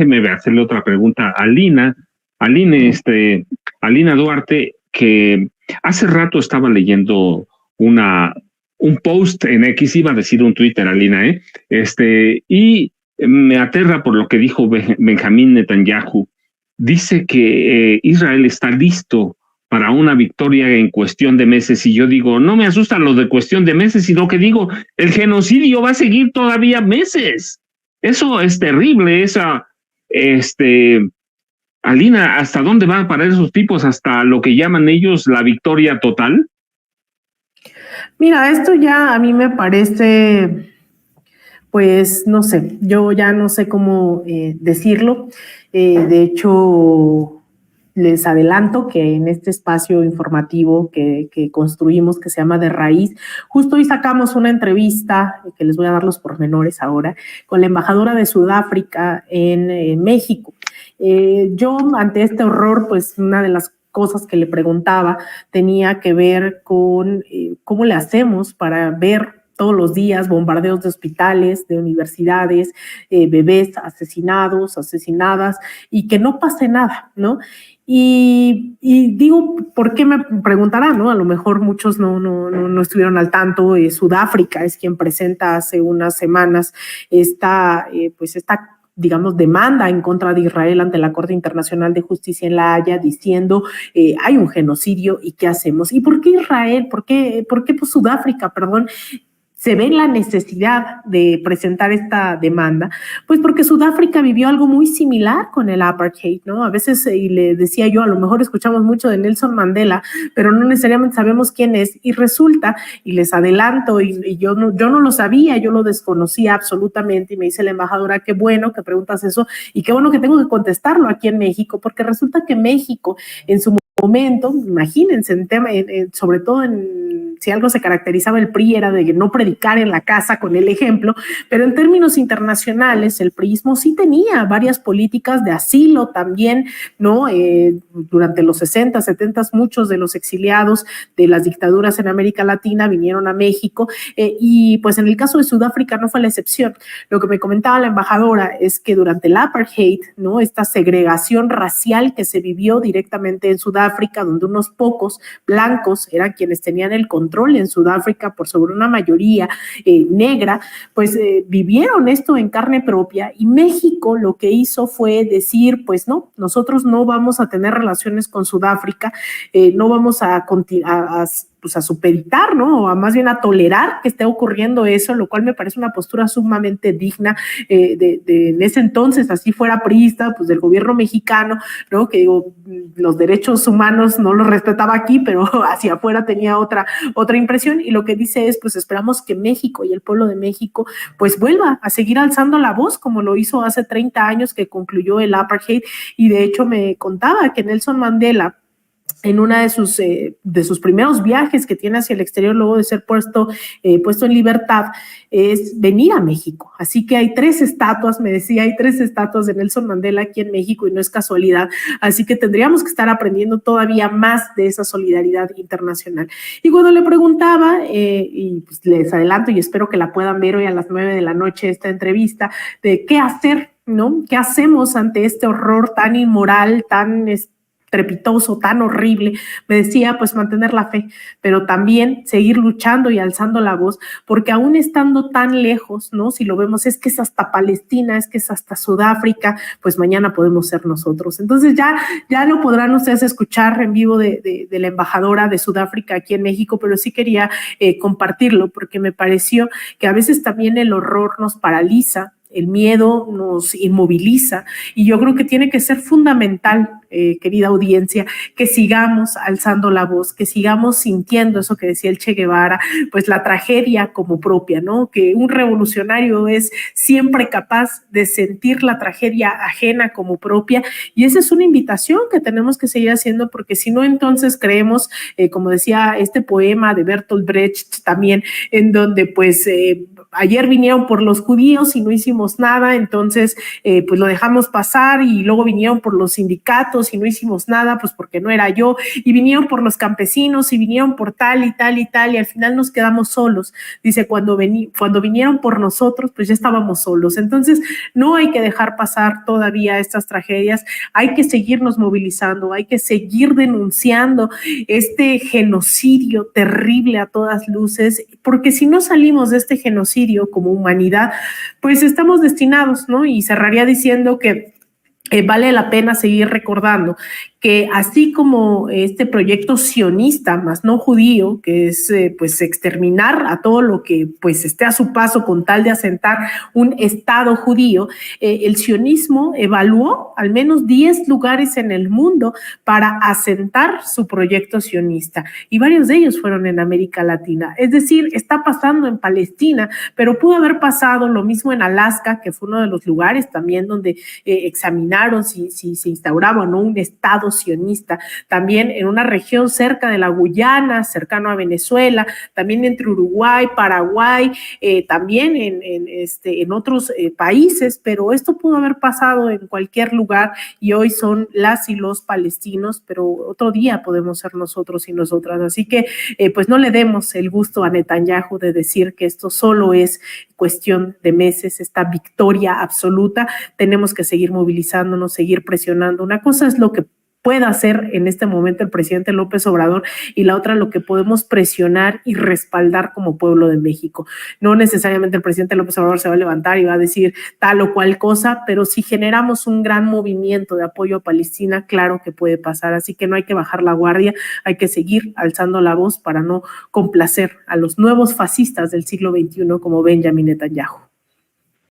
déjeme hacerle otra pregunta a Alina Duarte, que hace rato estaba leyendo un post en X, iba a decir un Twitter, Alina, y me aterra por lo que dijo Benjamín Netanyahu. Dice que Israel está listo para una victoria en cuestión de meses, y yo digo, no me asusta lo de cuestión de meses, sino que digo, el genocidio va a seguir todavía meses. Eso es terrible, Alina, ¿hasta dónde van para esos tipos? ¿Hasta lo que llaman ellos la victoria total? Mira, esto ya a mí me parece, pues no sé, yo ya no sé cómo decirlo. De hecho, les adelanto que en este espacio informativo que construimos, que se llama De Raíz, justo hoy sacamos una entrevista, que les voy a dar los pormenores ahora, con la embajadora de Sudáfrica en México. Yo, ante este horror, pues una de las cosas que le preguntaba tenía que ver con cómo le hacemos para ver todos los días bombardeos de hospitales, de universidades, bebés asesinados, asesinadas, y que no pase nada, ¿no? Y digo, ¿por qué me preguntarán, no? A lo mejor muchos no estuvieron al tanto. Sudáfrica es quien presenta hace unas semanas esta digamos, demanda en contra de Israel ante la Corte Internacional de Justicia en La Haya, diciendo hay un genocidio y ¿qué hacemos? ¿Y por qué Israel? ¿Por qué pues, Sudáfrica, perdón? Se ve la necesidad de presentar esta demanda, pues porque Sudáfrica vivió algo muy similar con el apartheid, ¿no? A veces, y le decía yo, a lo mejor escuchamos mucho de Nelson Mandela, pero no necesariamente sabemos quién es, y resulta, y les adelanto, y yo no lo sabía, yo lo desconocía absolutamente, y me dice la embajadora, qué bueno que preguntas eso, y qué bueno que tengo que contestarlo aquí en México, porque resulta que México, en su momento, imagínense, sobre todo si algo se caracterizaba el PRI era de no predicar en la casa con el ejemplo, pero en términos internacionales el priismo sí tenía varias políticas de asilo también, ¿no? Durante los 60, 70, muchos de los exiliados de las dictaduras en América Latina vinieron a México, y pues en el caso de Sudáfrica no fue la excepción. Lo que me comentaba la embajadora es que durante el apartheid, ¿no? Esta segregación racial que se vivió directamente en Sudáfrica, donde unos pocos blancos eran quienes tenían el control en Sudáfrica por sobre una mayoría negra, pues vivieron esto en carne propia, y México lo que hizo fue decir, pues no, nosotros no vamos a tener relaciones con Sudáfrica, no vamos a supeditar, ¿no? O más bien a tolerar que esté ocurriendo eso, lo cual me parece una postura sumamente digna en ese entonces, así fuera priista, pues del gobierno mexicano, ¿no? Que digo, los derechos humanos no los respetaba aquí, pero hacia afuera tenía otra impresión, y lo que dice es, pues esperamos que México y el pueblo de México pues vuelva a seguir alzando la voz como lo hizo hace 30 años que concluyó el apartheid. Y de hecho me contaba que Nelson Mandela, en una de sus primeros viajes que tiene hacia el exterior luego de ser puesto en libertad, es venir a México. Así que hay 3 estatuas, me decía, hay 3 estatuas de Nelson Mandela aquí en México, y no es casualidad. Así que tendríamos que estar aprendiendo todavía más de esa solidaridad internacional. Y cuando le preguntaba, y pues les adelanto y espero que la puedan ver hoy a las 9 de la noche esta entrevista, de qué hacer, ¿no? ¿Qué hacemos ante este horror tan inmoral, tan trepitoso, tan horrible? Me decía, pues mantener la fe, pero también seguir luchando y alzando la voz, porque aún estando tan lejos, ¿no? Si lo vemos, es que es hasta Palestina, es que es hasta Sudáfrica, pues mañana podemos ser nosotros. Entonces ya lo podrán ustedes escuchar en vivo de la embajadora de Sudáfrica aquí en México, pero sí quería compartirlo, porque me pareció que a veces también el horror nos paraliza, el miedo nos inmoviliza, y yo creo que tiene que ser fundamental, querida audiencia, que sigamos alzando la voz, que sigamos sintiendo eso que decía el Che Guevara, pues la tragedia como propia, ¿no? Que un revolucionario es siempre capaz de sentir la tragedia ajena como propia, y esa es una invitación que tenemos que seguir haciendo, porque si no, entonces creemos, como decía este poema de Bertolt Brecht también, en donde pues ayer vinieron por los judíos y no hicimos nada, entonces pues lo dejamos pasar, y luego vinieron por los sindicatos y no hicimos nada, pues porque no era yo, y vinieron por los campesinos y vinieron por tal y tal y tal, y al final nos quedamos solos. Dice, cuando vinieron por nosotros, pues ya estábamos solos. Entonces no hay que dejar pasar todavía estas tragedias, hay que seguirnos movilizando, hay que seguir denunciando este genocidio terrible a todas luces, porque si no salimos de este genocidio como humanidad, pues estamos destinados, ¿no? Y cerraría diciendo que vale la pena seguir recordando que así como este proyecto sionista, más no judío, que es pues exterminar a todo lo que pues esté a su paso con tal de asentar un Estado judío, el sionismo evaluó al menos 10 lugares en el mundo para asentar su proyecto sionista, y varios de ellos fueron en América Latina. Es decir, está pasando en Palestina, pero pudo haber pasado lo mismo en Alaska, que fue uno de los lugares también donde examinaron si se instauraba o no un Estado sionista, también en una región cerca de la Guyana, cercano a Venezuela, también entre Uruguay, Paraguay, también en otros países, pero esto pudo haber pasado en cualquier lugar, y hoy son las y los palestinos, pero otro día podemos ser nosotros y nosotras. Así que pues no le demos el gusto a Netanyahu de decir que esto solo es cuestión de meses, esta victoria absoluta. Tenemos que seguir movilizándonos, seguir presionando. Una cosa es lo que pueda hacer en este momento el presidente López Obrador, y la otra lo que podemos presionar y respaldar como pueblo de México. No necesariamente el presidente López Obrador se va a levantar y va a decir tal o cual cosa, pero si generamos un gran movimiento de apoyo a Palestina, claro que puede pasar. Así que no hay que bajar la guardia, hay que seguir alzando la voz para no complacer a los nuevos fascistas del siglo XXI como Benjamin Netanyahu.